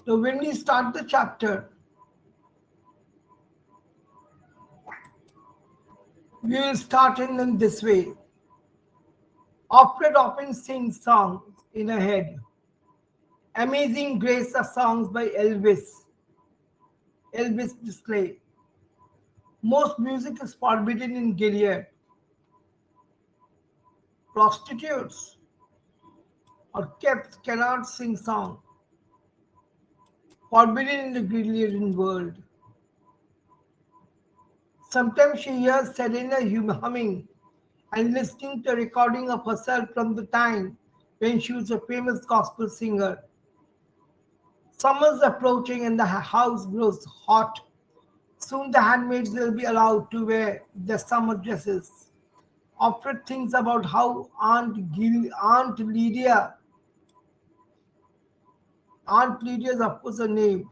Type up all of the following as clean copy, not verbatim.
So when we start the chapter, we will start in this way. Alfred often sings songs in her head. Amazing Grace are songs by Elvis Presley. Most music is forbidden in Gilead. Prostitutes or kept cannot sing song. Forbidden in the Gileadian world. Sometimes she hears Selena humming and listening to a recording of herself from the time when she was a famous gospel singer. Summer's approaching and the house grows hot. Soon the handmaids will be allowed to wear their summer dresses. Alfred thinks about how Aunt Lydia is of course her name,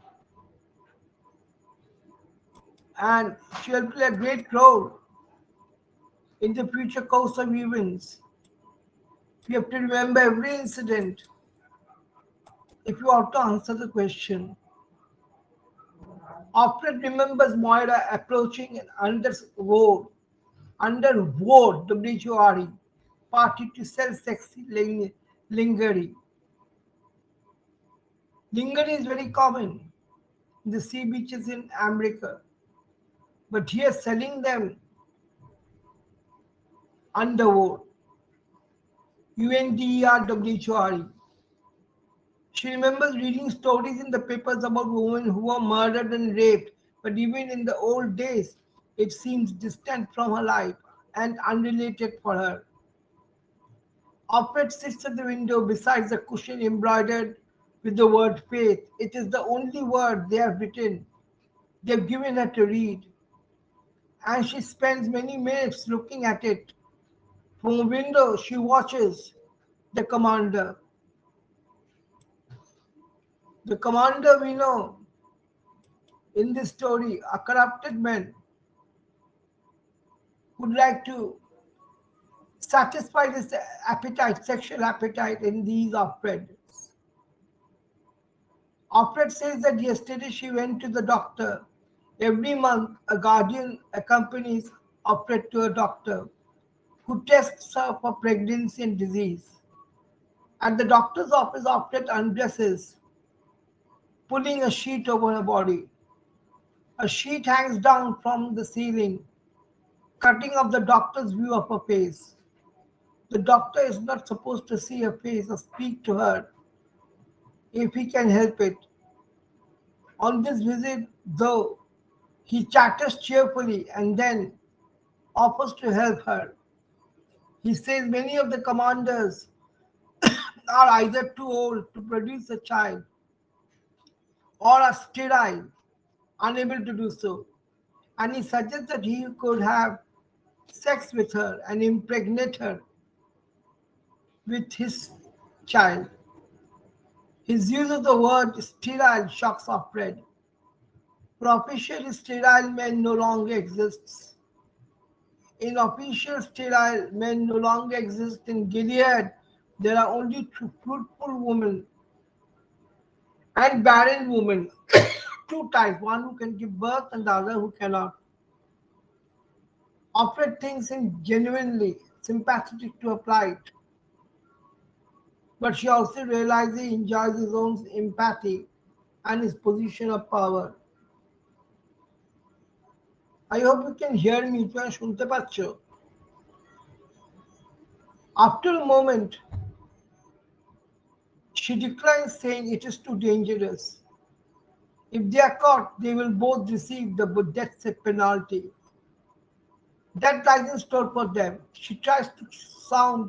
and she'll play a great role in the future course of events. We have to remember every incident if you have to answer the question. Alfred remembers Moira approaching an underword WHORE party to sell sexy lingerie. Lingerie is very common in the sea beaches in America, but here selling them underword, UNDERWHORE. She remembers reading stories in the papers about women who were murdered and raped, but even in the old days, it seems distant from her life and unrelated for her. Alfred sits at the window beside the cushion embroidered with the word faith. It is the only word they have written. They've given her to read, and she spends many minutes looking at it. From a window, she watches the commander. The commander we know in this story, a corrupted man would like to satisfy this appetite, sexual appetite in these Alfreds. Alfred says that yesterday she went to the doctor. Every month, a guardian accompanies Alfred to a doctor who tests her for pregnancy and disease. At the doctor's office, Alfred undresses, pulling a sheet over her body. A sheet hangs down from the ceiling, cutting off the doctor's view of her face. The doctor is not supposed to see her face or speak to her if he can help it. On this visit, though, he chatters cheerfully and then offers to help her. He says many of the commanders are either too old to produce a child or are sterile, unable to do so. And he suggests that he could have sex with her and impregnate her with his child. His use of the word sterile shocks Alfred. For officially sterile men no longer exists. In official sterile men no longer exist in Gilead. There are only two fruitful women and barren women. Two types, one who can give birth and the other who cannot. Alfred thinks him genuinely sympathetic to her plight, but she also realizes he enjoys his own empathy and his position of power. I hope you can hear me. তোমরা শুনতে পাচ্ছ? After a moment, she declines, saying it is too dangerous. If they are caught, they will both receive the death penalty. That lies in store for them. She tries to sound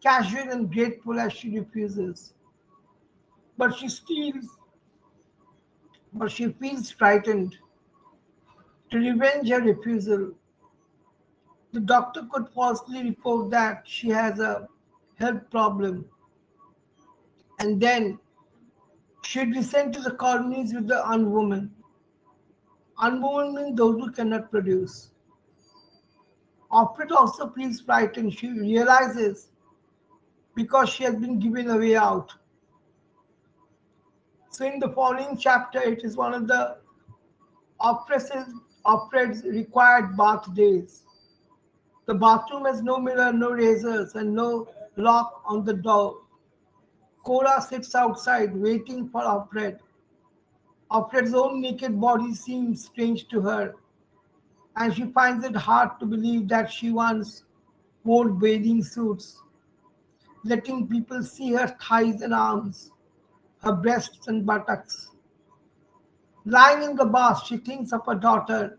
casual and grateful as she refuses. But she steals, but she feels frightened. To revenge her refusal, the doctor could falsely report that she has a health problem, and then she'd be sent to the colonies with the unwoman. Unwoman means those who cannot produce. Alfred also feels frightened. She realizes because she has been given a way out. So in the following chapter, it is one of the oppresses operates required bath days. The bathroom has no mirror, no razors, and no lock on the door. Cora sits outside waiting for Alfred. Alfred's own naked body seems strange to her, and she finds it hard to believe that she once wore bathing suits, letting people see her thighs and arms, her breasts and buttocks. Lying in the bath, she thinks of her daughter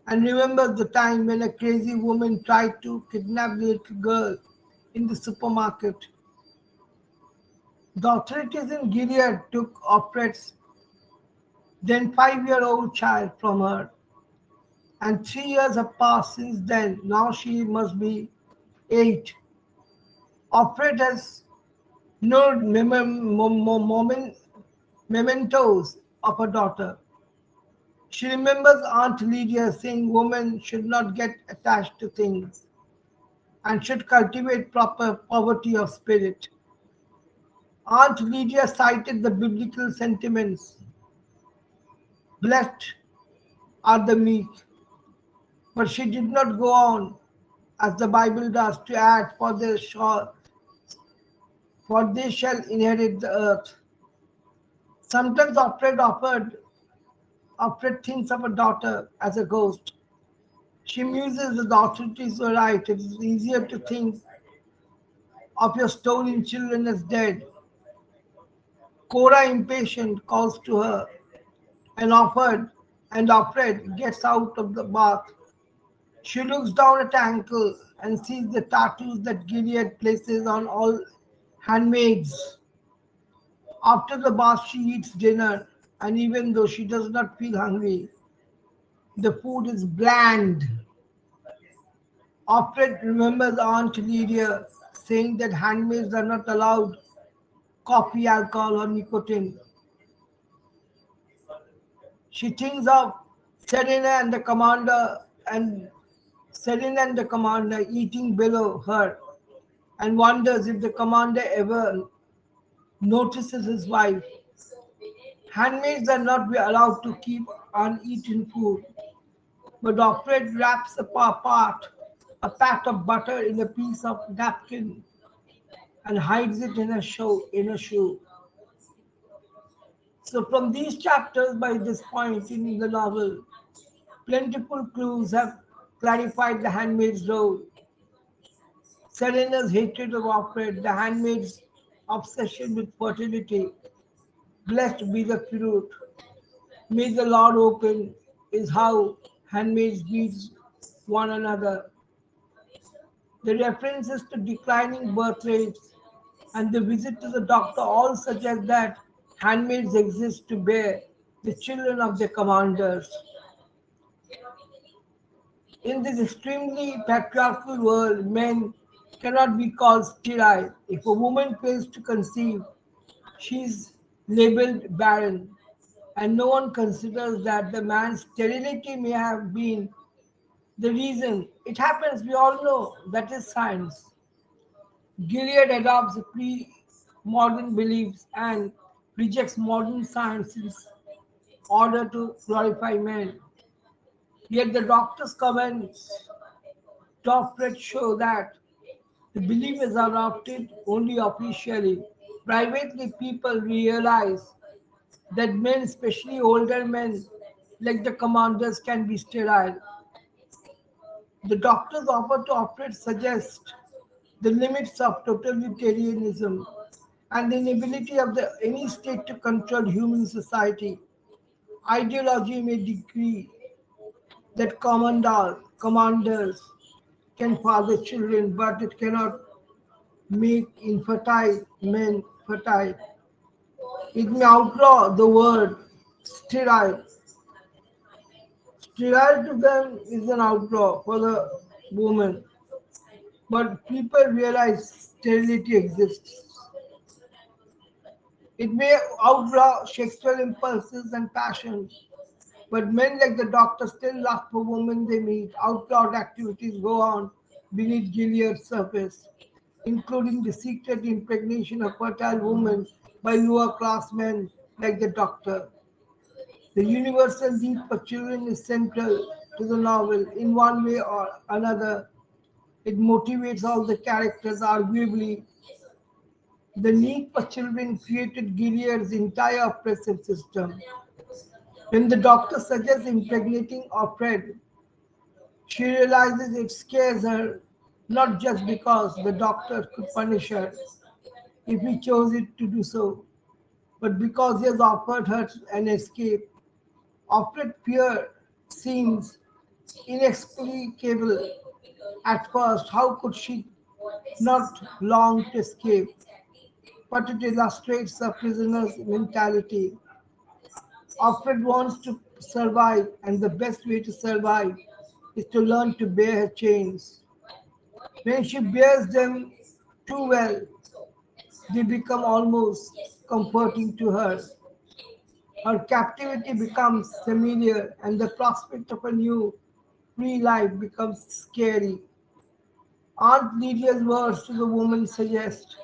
and remembers the time when a crazy woman tried to kidnap the little girl in the supermarket. The authorities in Gilead took Ofred's then 5-year-old child from her, and 3 years have passed since then. Now she must be 8. Ofred has no mementos of her daughter. She remembers Aunt Lydia saying women should not get attached to things and should cultivate proper poverty of spirit. Aunt Lydia cited the biblical sentiments: blessed are the meek, but she did not go on, as the Bible does, to add, for they shall inherit the earth. Sometimes Alfred thinks of a daughter as a ghost. She muses that the authorities were right. It is easier to think of your stolen children as dead. Cora, impatient, calls to her, and Alfred gets out of the bath. She looks down at her ankle and sees the tattoos that Gilead places on all handmaids. After the bath, she eats dinner, and even though she does not feel hungry, the food is bland. Alfred remembers Aunt Lydia saying that handmaids are not allowed coffee, alcohol, or nicotine. She thinks of Serena and the commander and Serena and the commander eating below her and wonders if the commander ever notices his wife. Handmaids are not allowed to keep uneaten food, but Alfred wraps a pat of butter in a piece of napkin and hides it in a shoe. So from these chapters, by this point in the novel, plentiful clues have clarified the handmaid's role. Serena's hatred of Alfred, the handmaid's obsession with fertility, blessed be the fruit, may the Lord open, is how handmaids greet one another. The references to declining birth rates and the visit to the doctor all suggest that handmaids exist to bear the children of their commanders. In this extremely patriarchal world, men cannot be called sterile. If a woman fails to conceive, she is labeled barren, and no one considers that the man's sterility may have been the reason. It happens, we all know, that is science. Gilead adopts pre modern beliefs and rejects modern science in order to glorify men. Yet the doctor's comments doctorate show that the belief is adopted only officially. Privately, people realize that men, especially older men, like the commanders, can be sterile. The doctors offer to operate suggest the limits of totalitarianism and the inability of any state to control human society. Ideology may decree that commanders can father children, but it cannot make infertile men fertile. It may outlaw the word sterile. Sterile to them is an outlaw for the woman, but people realize sterility exists. It may outlaw sexual impulses and passions, but men like the doctor still lust for women they meet. Outlawed activities go on beneath Gilead's surface, including the secret impregnation of fertile women by lower class men. like the doctor. The universal need for children is central to the novel in one way or another. It motivates all the characters, arguably. The need for children created Gilead's entire oppressive system. When the doctor suggests impregnating Alfred, she realizes it scares her not just because the doctor could punish her if he chose it to do so, but because he has offered her an escape. Alfred's fear seems inexplicable at first. How could she not long to escape? But it illustrates a prisoner's mentality. Alfred wants to survive, and the best way to survive is to learn to bear her chains. When she bears them too well, they become almost comforting to her. Her captivity becomes familiar, and the prospect of a new, free life becomes scary. Aunt Lydia's words to the woman suggest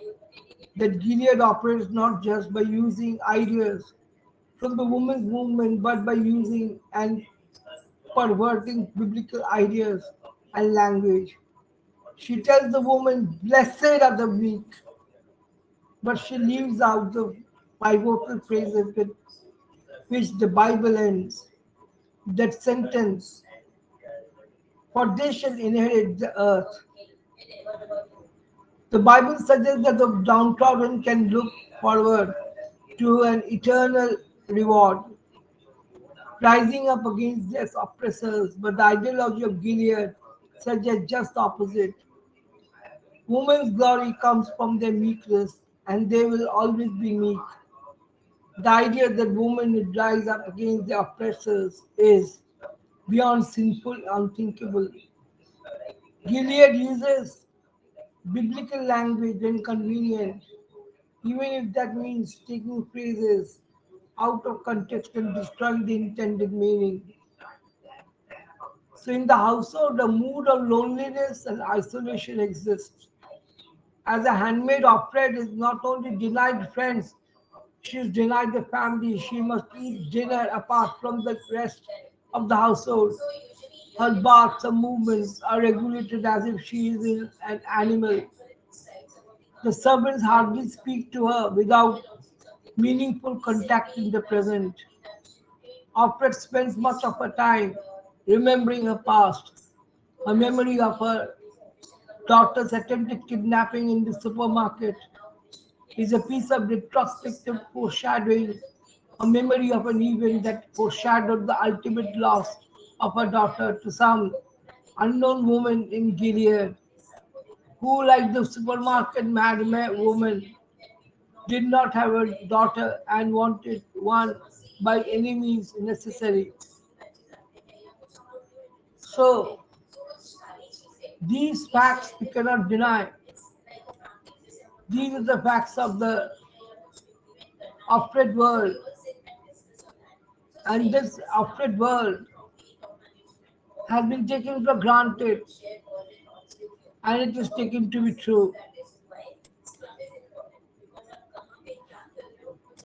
that Gilead operates not just by using ideas from the women's movement, but by using and perverting biblical ideas and language. She tells the woman, "Blessed are the meek," but she leaves out the pivotal phrases with which the Bible ends. That sentence, "For they shall inherit the earth." The Bible suggests that the downtrodden can look forward to an eternal reward, rising up against their oppressors. But the ideology of Gilead suggests just the opposite. Women's glory comes from their meekness, and they will always be meek. The idea that women would rise up against their oppressors is beyond sinful, unthinkable. Gilead uses biblical language when convenient, even if that means taking phrases out of context and destroying the intended meaning. So, in the household, a mood of loneliness and isolation exists. As a handmaid, Offred is not only denied friends, she is denied the family. She must eat dinner apart from the rest of the household. Her baths and movements are regulated as if she is an animal. The servants hardly speak to her without meaningful contact in the present. Offred spends much of her time remembering her past. Her memory of her daughter's attempted kidnapping in the supermarket is a piece of retrospective foreshadowing, a memory of an event that foreshadowed the ultimate loss of her daughter to some unknown woman in Gilead, who, like the supermarket woman, did not have a daughter and wanted one by any means necessary. So, these facts we cannot deny. These are the facts of the Alfred world, and this Alfred world has been taken for granted, and it is taken to be true.